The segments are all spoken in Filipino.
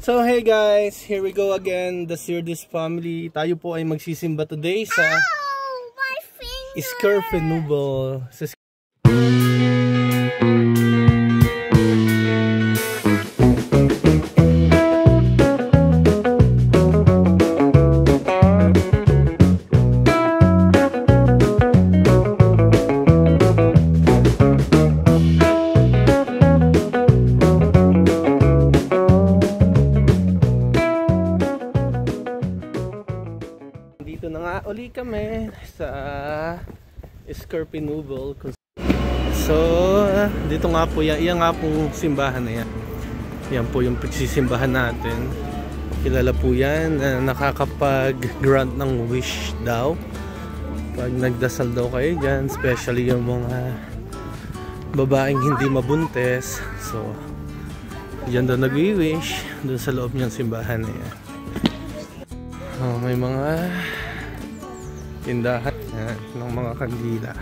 So hey guys, here we go again, the Sirdes family. Tayo po ay magsisimba today sa Escurpenubel. Dito na nga uli kami sa Escurpenubel. So dito nga po yan nga pong simbahan na yan. Yan po yung pagsisimbahan natin. Kilala po yan na nakakapag-grant ng wish daw pag nagdasal daw kayo dyan, especially yung mga babaeng hindi mabuntes. So yan daw nag-wish doon sa loob niyang simbahan na yan. May mga tindahan ng mga kandila.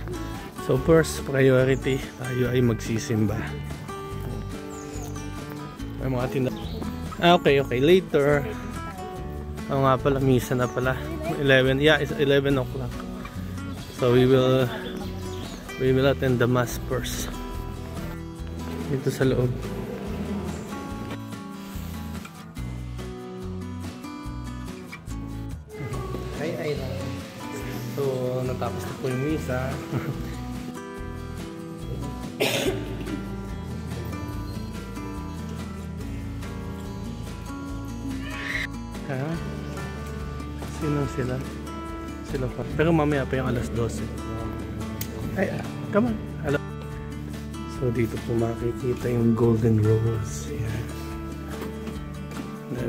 So first priority, tayo ay magsisimba. May mga tindahan. Okay, later. Nga pala, misa na pala. 11, yeah, it's 11 o'clock. So we will attend the mass first. Dito sa loob. So, natapos na po yung misa. Sino sila? Sila pa. Pero mamaya pa yung alas 12. Ay, come on. Hello. So, dito po makikita yung golden rose. Yan.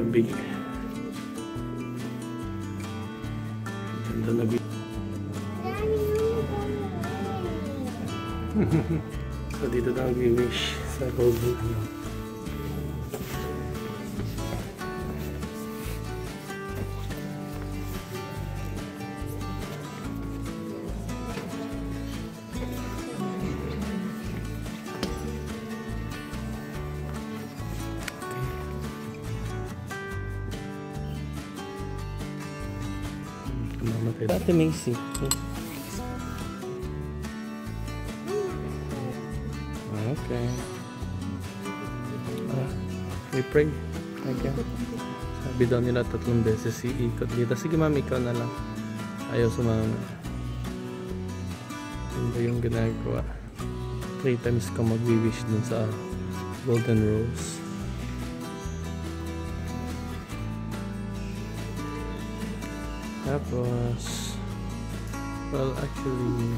Big. Ganda na big. So dito na nag-wish sa golden ano. Ate Macy. Okay. We pray. Okay. Sabi daw nila 3 beses iikot dito. Sige ma'am, ikaw na lang. Ayaw sumama. Ano ba yung ginagawa? 3 times ka mag-wish dun sa golden rose. Tapos well actually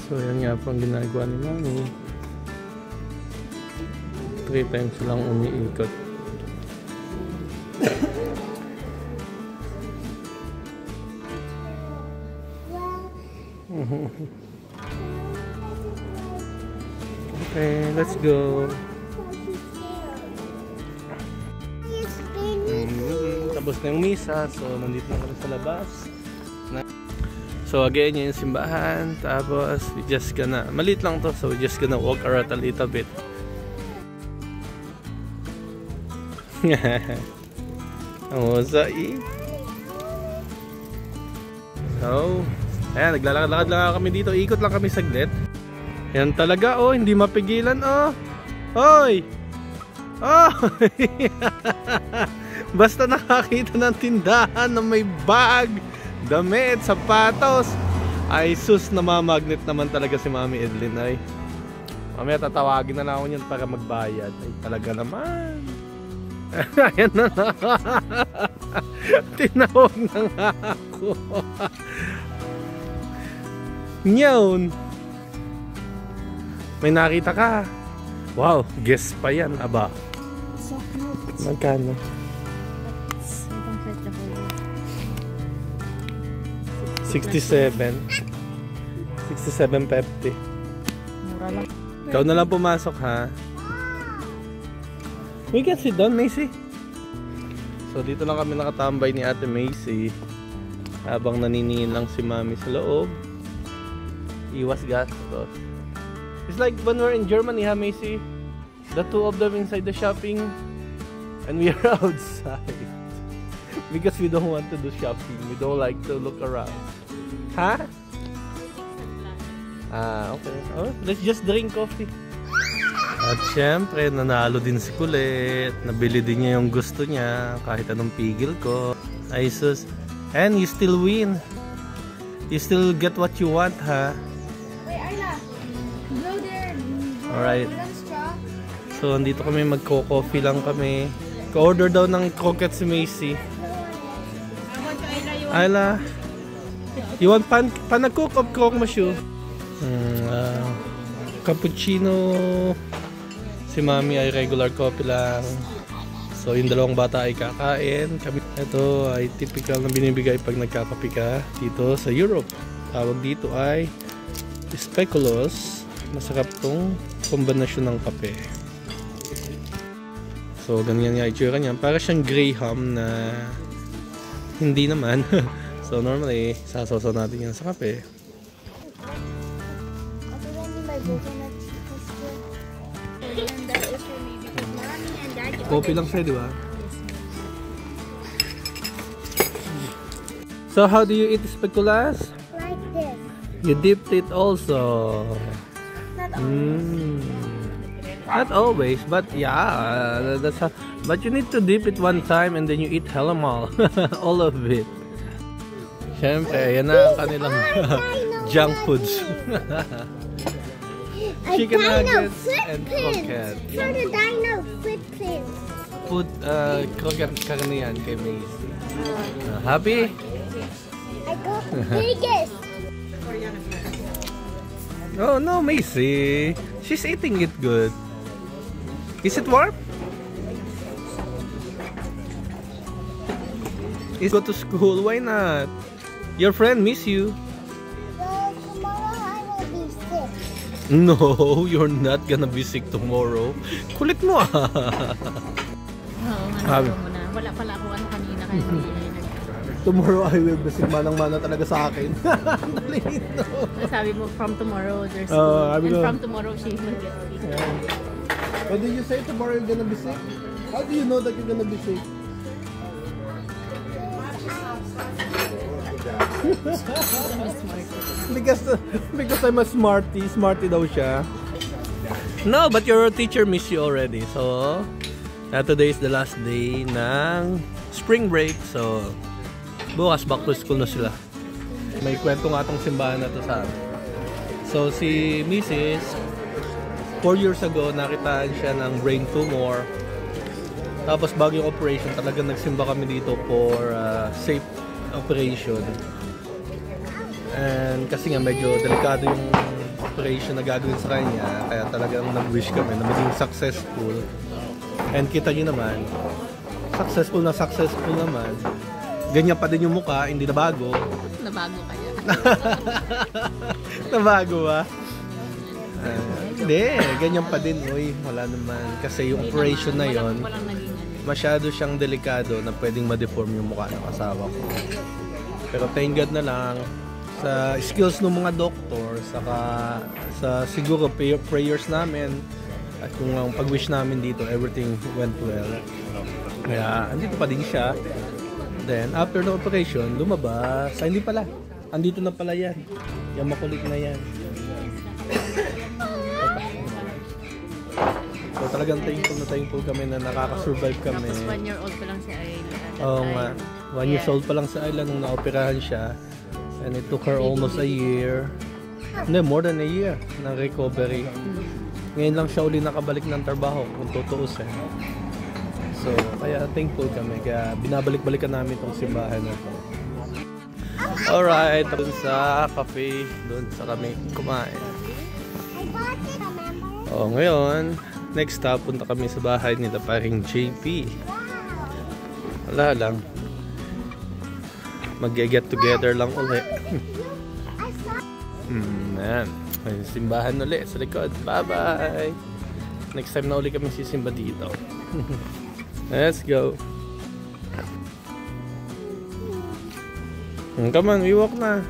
so yan nga po ang ginagawa ni Mami. 3 times lang umiikot. Okay, let's go. Tapos na yung misa, so nandito na kami sa labas. So again, yun yung simbahan. Tapos we just gonna, maliit lang to, so we just gonna walk around a little bit. So ayan, naglalakad-lakad lang kami dito. Ikot lang kami saglit. Yan talaga, oh, hindi mapigilan, oh. Hoy! Oh! Basta nakakita ng tindahan na may bag, damit, sapatos, ay sus, namamagnet naman talaga si Mami Edlin. Ay mamaya tatawagin na lang ako yun para magbayad. Ay talaga naman. Ayan na nga. Tinawag na nga ako. Nyawn. May nakita ka. Wow, guess pa yan, aba. So cute. Magkano? 67. 67.50. Mura lang. Ikaw na lang pumasok, ha? We can sit down, Macy. So dito lang kami nakatambay ni Ate Macy habang naniningin lang si Mami sa loob. Iwas gastos. It's like when we're in Germany, ha, Macy? The two of them inside the shopping And we are outside. Because we don't want to do shopping. We don't like to look around. Huh? Okay. Oh, let's just drink coffee. At syempre, nanalo din si Kulit. Nabili din niya yung gusto niya. Kahit anong pigil ko. Ay sus. And you still win. You still get what you want, ha? Wait, Arla. Go there. Alright. Walang straw. So, andito kami. Magko-coffee lang kami. Ka-order daw ng croquette si Macy. Ayla. You want pan-cook of croque monsieur? Cappuccino. Si Mami ay regular coffee lang. So yung dalawang bata ay kakain. Ito ay typical na binibigay pag nagkakape ka dito sa Europe. Tawag dito ay speculoos. Masarap tong kombinasyon ng kape. So ganyan nga itsura niya. Para siyang graham na hindi naman. So normally sasawaw natin yan sa kape. Coffee lang siya, di ba? So how do you eat speculoos? Like this. You dipped it also. Not always, but yeah, that's how. But you need to dip it one time and then you eat halamal, all of it. Siyempre, yan na ang kanilang junk foods. Chicken nuggets and croquette. For the dino footprint. Put croquette karne yan kay Macy. Happy? I got the biggest. Oh no, Macy. She's eating it good. Is it warm? Go to school. Why not? Your friend miss you. Well, tomorrow I will be sick. No, you're not gonna be sick tomorrow. Kulit mo ah. Oo, ano mo na. Wala pala ako ano kanina kaya hindi Tomorrow I will be sick. Manang-mana talaga sa akin. Nalito. Sabi mo from tomorrow there's and from tomorrow she will get sick. What did you say? Tomorrow you're gonna be sick? How do you know that you're gonna be sick? because I'm a smarty daw siya. No, but your teacher miss you already. So, today is the last day ng spring break. So, bukas back to school na sila. May kwento nga tong simbahan na to sa amin. So, si Mrs. 4 years ago, nakitaan siya ng brain tumor. Tapos bago yung operation, talagang nagsimba kami dito for safe operation. And kasi nga medyo delikado yung operation na gagawin sa kanya, kaya talagang nag-wish kami na maging successful. And kita nyo naman, successful naman. Ganyan pa din yung mukha, hindi na bago. Nabago kaya? Nabago ba? Hindi, ganyan pa din. Uy, wala naman. Kasi yung operation na yon, masyado siyang delikado na pwedeng ma-deform yung mukha ng asawa ko. Pero thank God na lang sa skills ng mga doktor, saka sa siguro prayers namin at kung ang pag-wish namin dito, everything went well. Kaya andito pa din siya. Then after the operation, lumabas. Ay, hindi pala. Andito na pala yan. Yung makulit na yan. So talagang thankful kami na nakaka-survive kami. Tapos 1 year old pa lang si Ayla. Oo nga. 1 years old pa lang si Ayla nung naoperahan siya. And it took her almost a year. Hindi, more than a year ng recovery. Ngayon lang siya uli nakabalik ng trabaho kung tutuusin. So, kaya thankful kami. Kaya binabalik-balikan namin itong simbahan na ito. Alright, dun sa cafe, dun sa kami kumain. Oh, ngayon, next stop, punta kami sa bahay nila paring JP. Wala lang. Mag-get together lang ulit. Ayan. May simbahan ulit sa likod. Bye-bye! Next time na ulit kami sisimba dito. Let's go! Come on, we walk na.